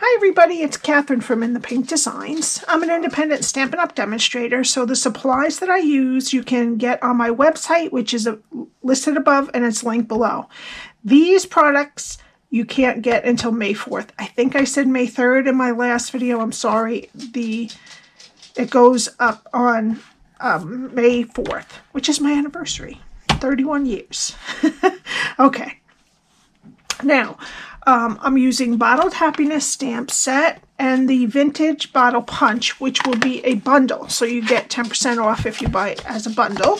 Hi everybody, it's Catherine from In the Pink Designs. I'm an independent Stampin' Up! Demonstrator, so the supplies that I use you can get on my website, which is listed above and it's linked below. These products you can't get until May 4th. I think I said May 3rd in my last video. I'm sorry. It goes up on May 4th, which is my anniversary. 31 years. Okay. Now, I'm using Bottled Happiness stamp set and the Vintage Bottle Punch, which will be a bundle. So you get 10% off if you buy it as a bundle.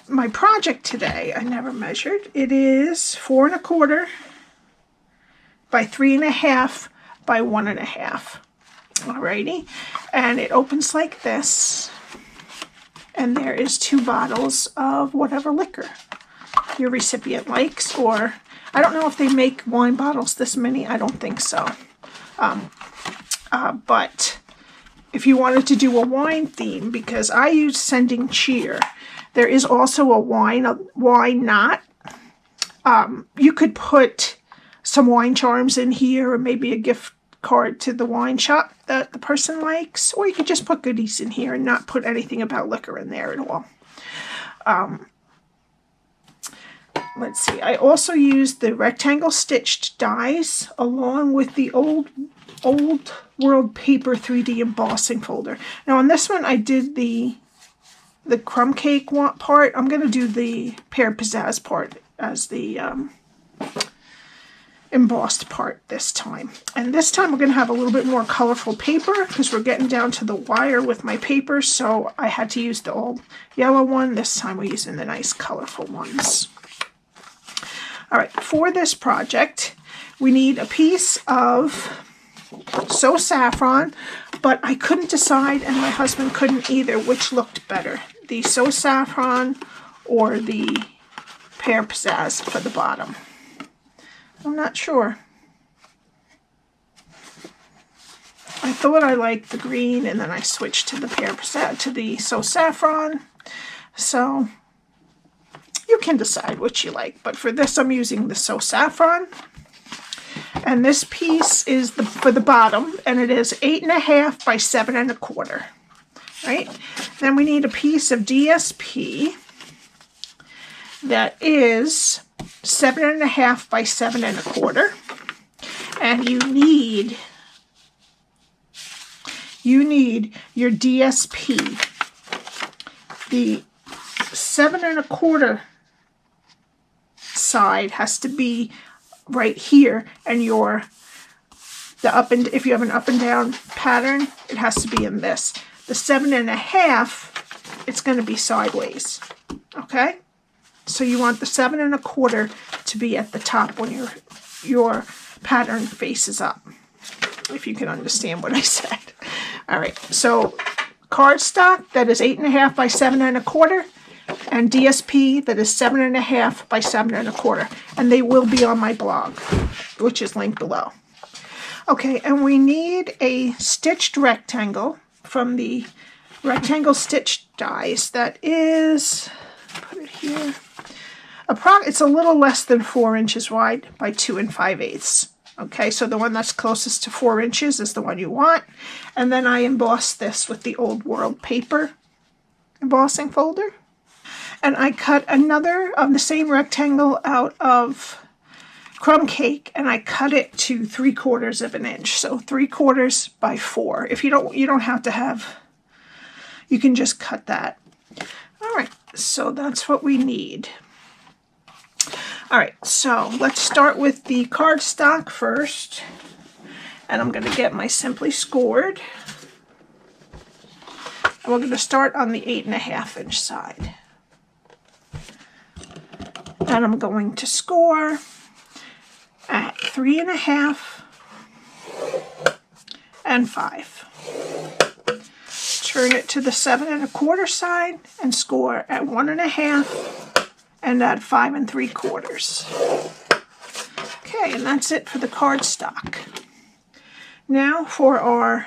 My project today, I never measured. It is 4 1/4 by 3 1/2 by 1 1/2. Alrighty. And it opens like this. And there is 2 bottles of whatever liquor your recipient likes, or I don't know if they make wine bottles this many. I don't think so. But if you wanted to do a wine theme, because I use Sending Cheer, there is also a wine knot. You could put some wine charms in here, or maybe a gift card to the wine shop that the person likes, or you could just put goodies in here and not put anything about liquor in there at all. Let's see, I also used the rectangle stitched dies along with the old world paper 3D embossing folder. Now on this one I did the crumb cake part. I'm going to do the Pear Pizzazz part as the embossed part this time. And this time we're going to have a little bit more colorful paper because we're getting down to the wire with my paper, so I had to use the old yellow one. This time we're using the nice colorful ones. Alright, for this project we need a piece of So Saffron, but I couldn't decide and my husband couldn't either which looked better, the So Saffron or the Pear Pizzazz for the bottom. I'm not sure. I thought I liked the green and then I switched to the Pear Pizzazz, to the So Saffron. So you can decide which you like, but for this I'm using the So Saffron. And this piece is for the bottom, and it is 8 1/2 by 7 1/4. Right? Then we need a piece of DSP that is 7 1/2 by 7 1/4. And you need your DSP. The 7 1/4 side has to be right here, and if you have an up and down pattern, it has to be in this. The 7 1/2, it's going to be sideways. Okay, so you want the 7 1/4 to be at the top when your pattern faces up, if you can understand what I said. All right, so cardstock that is 8 1/2 by 7 1/4. And DSP that is 7 1/2 by 7 1/4, and they will be on my blog, which is linked below. Okay, and we need a stitched rectangle from the rectangle stitched dies. That is, put it here, it's a little less than 4 inches wide by 2 5/8. Okay, so the one that's closest to 4 inches is the one you want. And then I embossed this with the old world paper embossing folder. And I cut another of the same rectangle out of crumb cake, and I cut it to 3/4 of an inch. So 3/4 by 4. If you don't have to have, you can just cut that. All right, so that's what we need. All right, so let's start with the cardstock first. And I'm going to get my Simply Scored. And we're going to start on the 8 1/2 inch side. And I'm going to score at 3 1/2 and 5. Turn it to the 7 1/4 side and score at 1 1/2 and at 5 3/4. Okay, and that's it for the cardstock. Now for our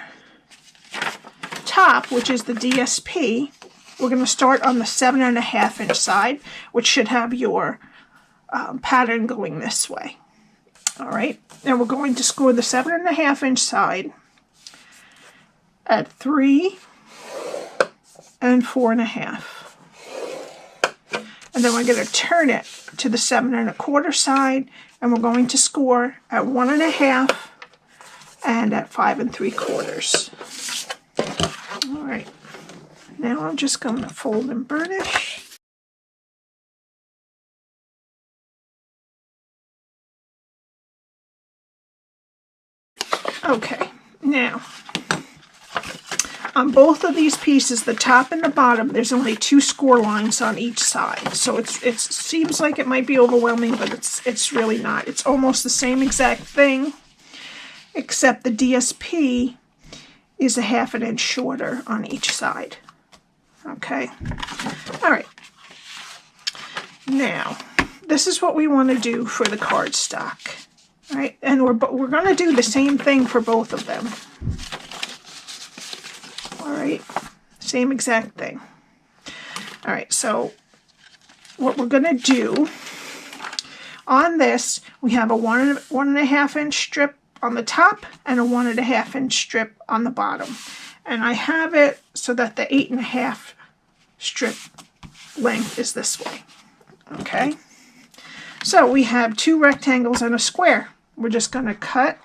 top, which is the DSP, we're going to start on the 7 1/2 inch side, which should have your pattern going this way. All right, and we're going to score the 7.5 inch side at 3 and 4.5. And then we're going to turn it to the 7.25 side, and we're going to score at 1.5 and at 5 3/4. All right, now I'm just going to fold and burnish. Okay, now on both of these pieces, the top and the bottom, there's only 2 score lines on each side. So it seems like it might be overwhelming, but it's really not. It's almost the same exact thing, except the DSP is a 1/2 inch shorter on each side. Okay, all right. Now, this is what we want to do for the cardstock. All right, and we're going to do the same thing for both of them. All right, same exact thing. All right, so what we're going to do on this, we have a 1.5 inch strip on the top and a 1.5 inch strip on the bottom. And I have it so that the 8.5 strip length is this way. Okay, so we have 2 rectangles and a square. We're just going to cut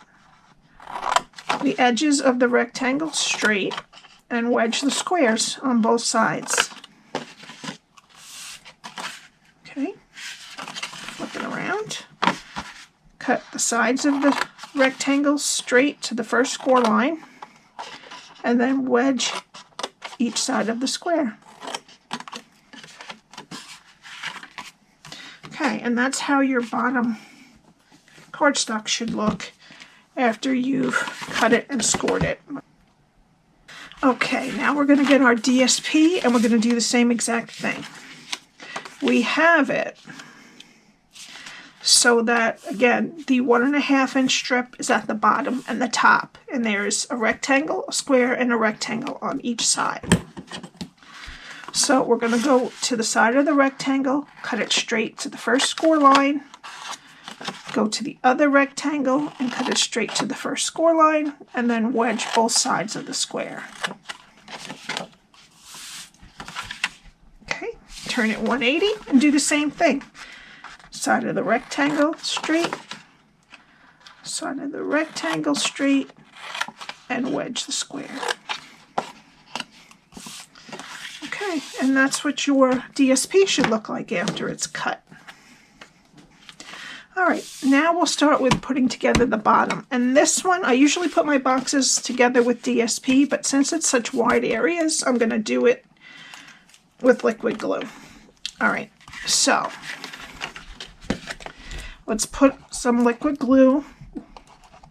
the edges of the rectangle straight and wedge the squares on both sides. Okay, flip it around. Cut the sides of the rectangle straight to the first score line, and then wedge each side of the square. Okay, and that's how your bottom cardstock should look after you've cut it and scored it. Okay, now we're going to get our DSP and we're going to do the same exact thing. We have it so that, again, the 1.5 inch strip is at the bottom and the top, and there's a rectangle, a square, and a rectangle on each side. So we're going to go to the side of the rectangle, cut it straight to the first score line, go to the other rectangle and cut it straight to the first score line, and then wedge both sides of the square. Okay, turn it 180 and do the same thing. Side of the rectangle straight, side of the rectangle straight, and wedge the square. Okay, and that's what your DSP should look like after it's cut. All right, now we'll start with putting together the bottom. And this one, I usually put my boxes together with DSP, but since it's such wide areas, I'm going to do it with liquid glue. All right, so let's put some liquid glue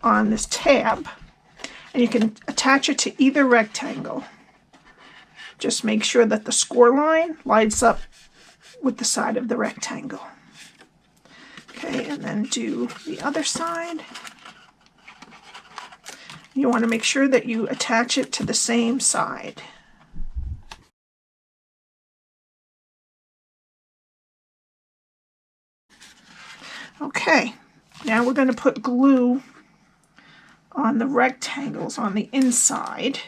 on this tab, and you can attach it to either rectangle. Just make sure that the score line lines up with the side of the rectangle. Okay, and then do the other side. You want to make sure that you attach it to the same side. Okay, now we're going to put glue on the rectangles on the inside.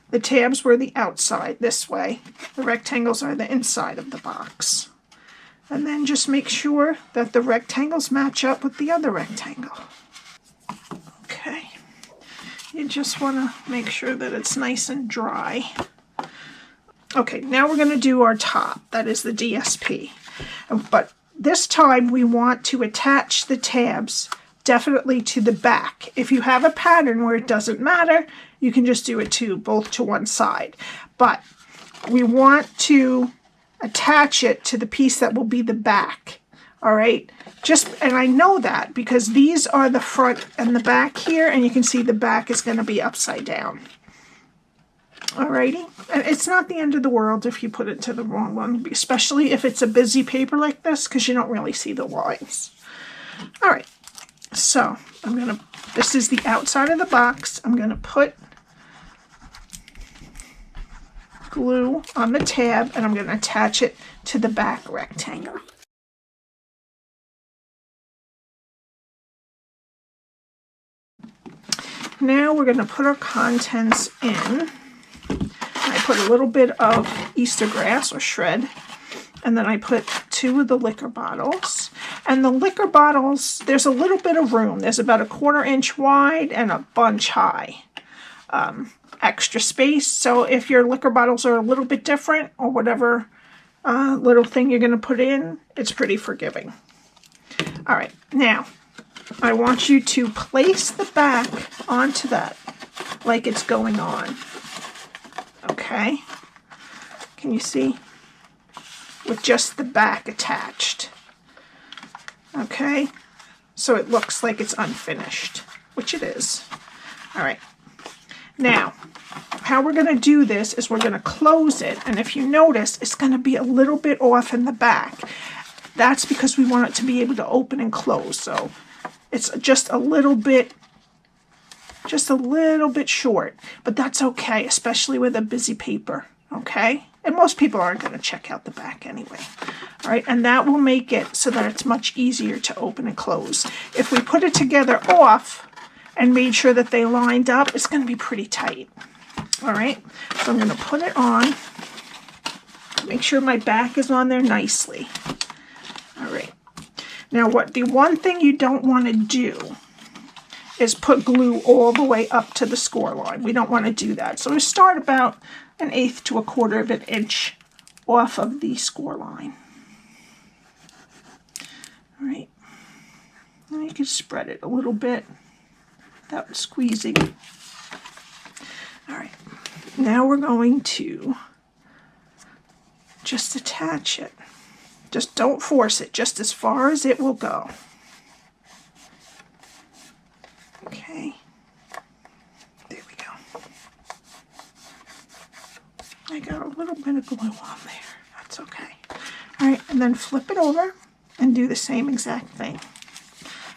The tabs were the outside this way. The rectangles are the inside of the box. And then just make sure that the rectangles match up with the other rectangle. Okay. You just want to make sure that it's nice and dry. Okay, now we're going to do our top. That is the DSP. But this time we want to attach the tabs definitely to the back. If you have a pattern where it doesn't matter, you can just do it both to one side. But we want to attach it to the piece that will be the back. All right, and I know that because these are the front and the back here, and you can see the back is going to be upside down. Alrighty, and it's not the end of the world if you put it to the wrong one, especially if it's a busy paper like this, because you don't really see the lines. All right, so this is the outside of the box. I'm gonna put glue on the tab, and I'm going to attach it to the back rectangle. Now we're going to put our contents in. I put a little bit of Easter grass or shred, and then I put 2 of the liquor bottles. And the liquor bottles, there's a little bit of room. There's about a 1/4 inch wide and a bunch high. Extra space. So if your liquor bottles are a little bit different, or whatever little thing you're going to put in, it's pretty forgiving. All right, now I want you to place the back onto that like it's going on. Okay, can you see? With just the back attached. Okay, so it looks like it's unfinished, which it is. All right, now how we're going to do this is we're going to close it, and if you notice, it's going to be a little bit off in the back. That's because we want it to be able to open and close, so it's just a little bit short, but that's okay, especially with a busy paper, okay? And most people aren't going to check out the back anyway. All right, and that will make it so that it's much easier to open and close. If we put it together off and made sure that they lined up, it's going to be pretty tight. All right, so I'm going to put it on. Make sure my back is on there nicely. All right. Now, the one thing you don't want to do is put glue all the way up to the score line. We don't want to do that. So we start about 1/8 to 1/4 of an inch off of the score line. All right. Now you can spread it a little bit without squeezing. All right. Now we're going to just attach it. Just don't force it, just as far as it will go. Okay. There we go. I got a little bit of glue on there. That's okay. All right, and then flip it over and do the same exact thing.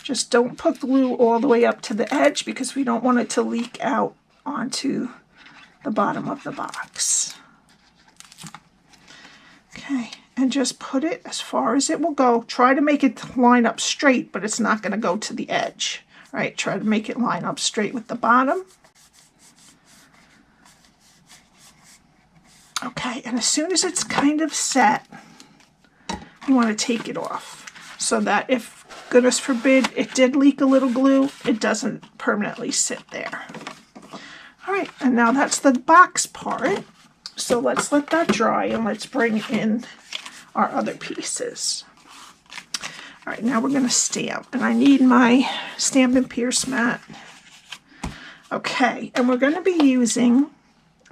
Just don't put glue all the way up to the edge because we don't want it to leak out onto the bottom of the box. Okay, and just put it as far as it will go. Try to make it line up straight, but it's not going to go to the edge. All right, try to make it line up straight with the bottom. Okay, and as soon as it's kind of set, you want to take it off so that if, goodness forbid, it did leak a little glue, it doesn't permanently sit there. All right, and now that's the box part. So let's let that dry and let's bring in our other pieces. All right, now we're going to stamp, and I need my Stampin' Pierce mat. Okay, and we're going to be using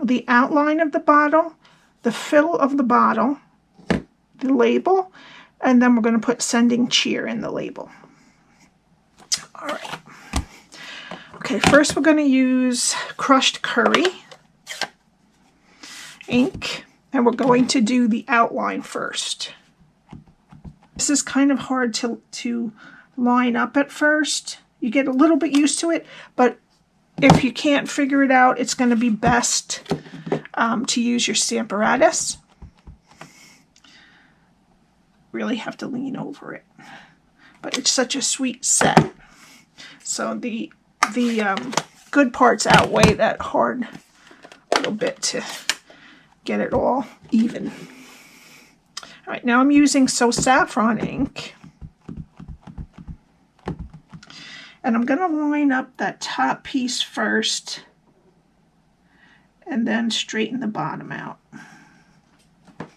the outline of the bottle, the fill of the bottle, the label, and then we're going to put Sending Cheer in the label. All right. Okay, first we're going to use crushed curry ink, and we're going to do the outline first. This is kind of hard to line up at first. You get a little bit used to it, but if you can't figure it out, it's going to be best to use your Stamparatus. Really have to lean over it, but it's such a sweet set. So the good parts outweigh that hard little bit to get it all even. All right, now I'm using Saffron ink, and I'm going to line up that top piece first and then straighten the bottom out. And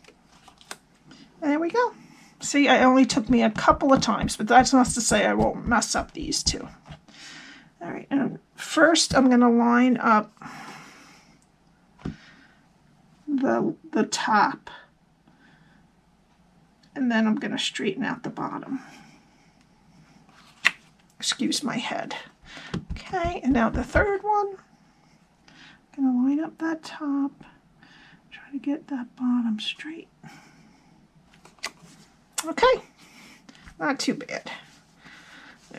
there we go. See, it only took me a couple of times, but that's not to say I won't mess up these two. All right, and first I'm going to line up the top, and then I'm going to straighten out the bottom. Excuse my head. Okay, and now the third one. I'm going to line up that top, try to get that bottom straight. Okay, not too bad.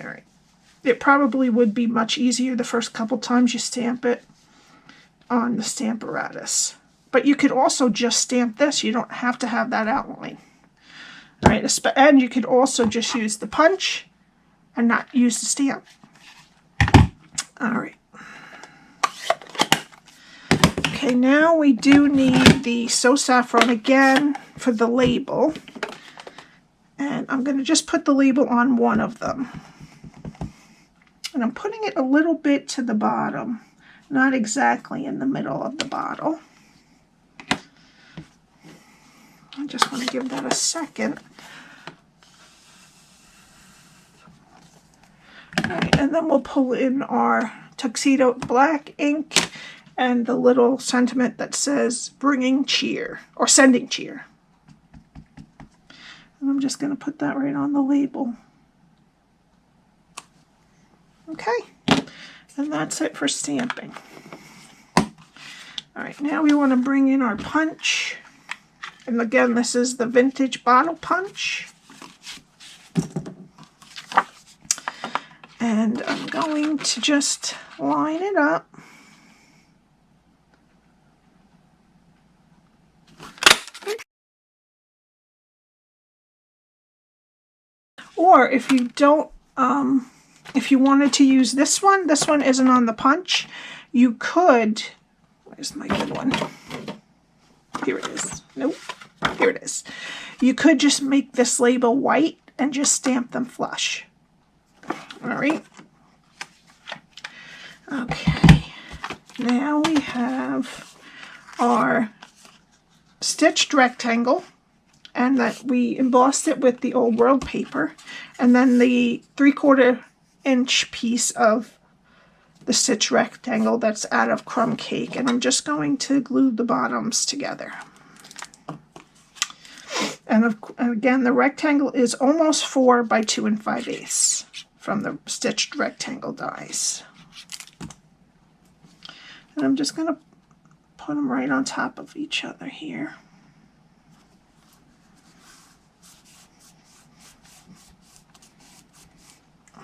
All right. It probably would be much easier the first couple times you stamp it on the Stamparatus, But you could also just stamp this. You don't have to have that outline. All right, and you could also just use the punch and not use the stamp. All right. Okay, now we do need the So Saffron again for the label. And I'm going to just put the label on one of them. And I'm putting it a little bit to the bottom, not exactly in the middle of the bottle. I just want to give that a second. All right, and then we'll pull in our tuxedo black ink and the little sentiment that says bringing cheer or sending cheer. And I'm just going to put that right on the label. Okay, and that's it for stamping. All right, now we want to bring in our punch. And again, this is the vintage bottle punch. And I'm going to just line it up. Or if you don't, if you wanted to use this one isn't on the punch, you could, where's my good one? Here it is. Nope. Here it is. You could just make this label white and just stamp them flush. All right. Okay. Now we have our stitched rectangle, and that we embossed it with the old world paper, and then the 3/4 inch piece of the stitch rectangle that's out of crumb cake, and I'm just going to glue the bottoms together. And again, the rectangle is almost 4 by 2 5/8 from the stitched rectangle dies. And I'm just going to put them right on top of each other here.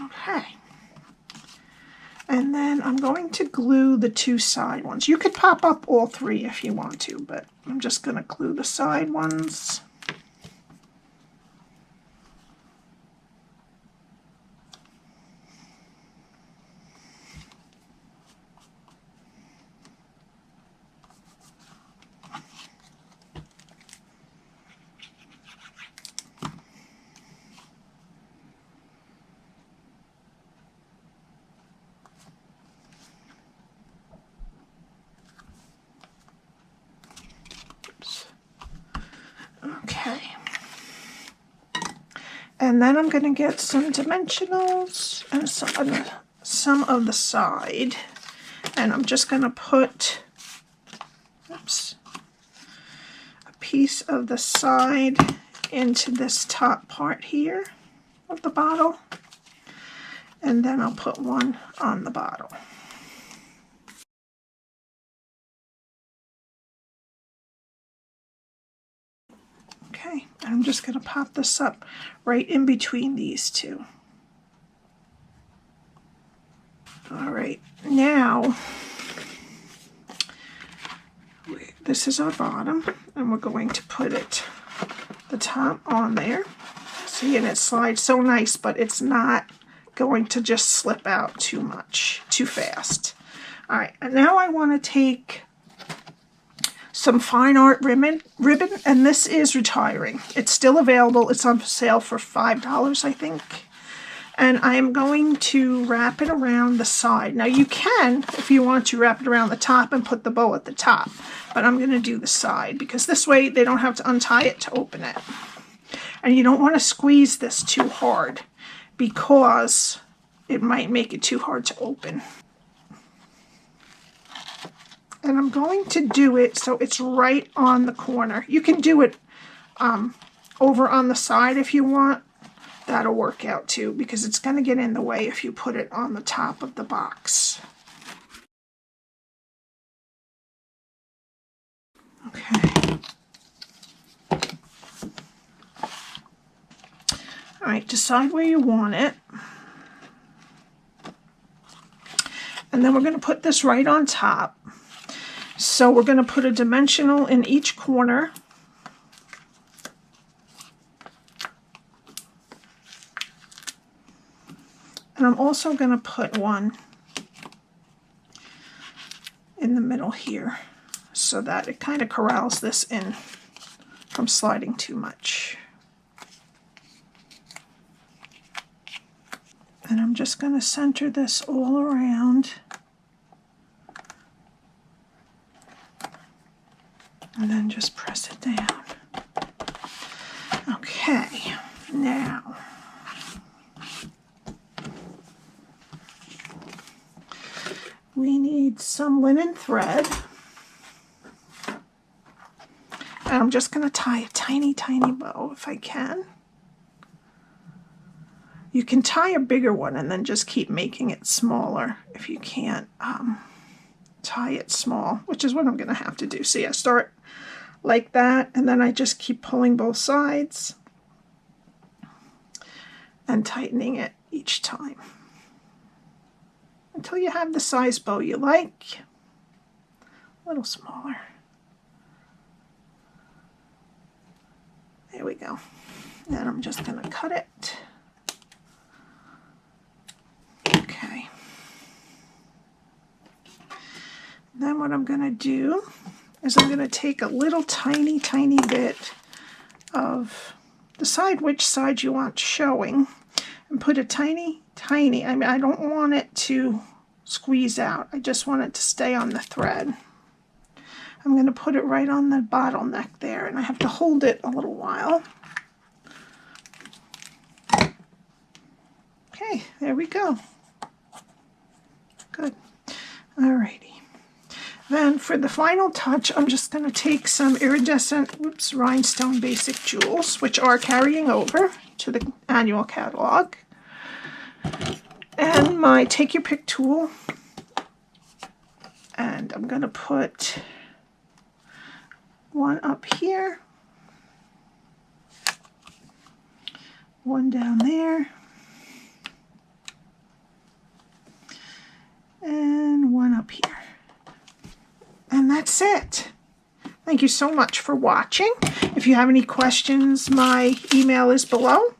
Okay. And then I'm going to glue the 2 side ones. You could pop up all 3 if you want to, but I'm just going to glue the side ones. Okay, and then I'm going to get some dimensionals and some of the side, and I'm just going to put a piece of the side into this top part here of the bottle, and then I'll put one on the bottle. Okay, I'm just going to pop this up right in between these two. All right, now this is our bottom, and we're going to put the top on there. See, and it slides so nice, but it's not going to just slip out too much, too fast. All right, and now I want to take some fine art ribbon, and this is retiring. It's still available. It's on sale for $5, I think. And I am going to wrap it around the side. Now you can, if you want to, wrap it around the top and put the bow at the top. But I'm going to do the side, because this way they don't have to untie it to open it. And you don't want to squeeze this too hard, because it might make it too hard to open. And I'm going to do it so it's right on the corner. You can do it over on the side if you want. That'll work out too, because it's going to get in the way if you put it on the top of the box. Okay. All right, decide where you want it. And then we're going to put this right on top. So we're going to put a dimensional in each corner. And I'm also going to put one in the middle here so that it kind of corrals this in from sliding too much. And I'm just going to center this all around. And then just press it down. Okay, now we need some linen thread. And I'm just going to tie a tiny, tiny bow if I can. You can tie a bigger one and then just keep making it smaller if you can't tie it small, which is what I'm going to have to do. See, I start like that, and then I just keep pulling both sides and tightening it each time until you have the size bow you like, a little smaller. There we go. Then I'm just going to cut it. Okay. Then what I'm going to do is I'm going to take a little tiny, tiny bit of, decide which side you want showing, and put a tiny, tiny, I mean, I don't want it to squeeze out. I just want it to stay on the thread. I'm going to put it right on the bottleneck there, and I have to hold it a little while. Okay, there we go. Good. Alrighty. Then for the final touch, I'm just going to take some iridescent, rhinestone basic jewels, which are carrying over to the annual catalog. And my take your pick tool. And I'm going to put one up here, one down there, and one up here. And that's it. Thank you so much for watching. If you have any questions, my email is below.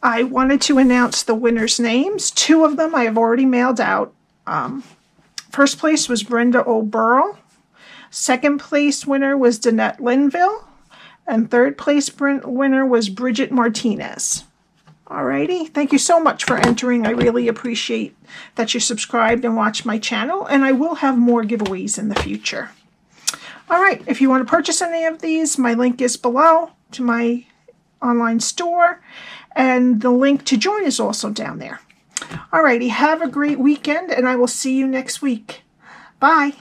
I wanted to announce the winners' names. 2 of them I have already mailed out. First place was Brenda O'Burl. Second place winner was Danette Linville. And third place winner was Bridget Martinez. Alrighty, thank you so much for entering. I really appreciate that you subscribed and watched my channel, and I will have more giveaways in the future. Alright, if you want to purchase any of these, my link is below to my online store, and the link to join is also down there. Alrighty, have a great weekend, and I will see you next week. Bye!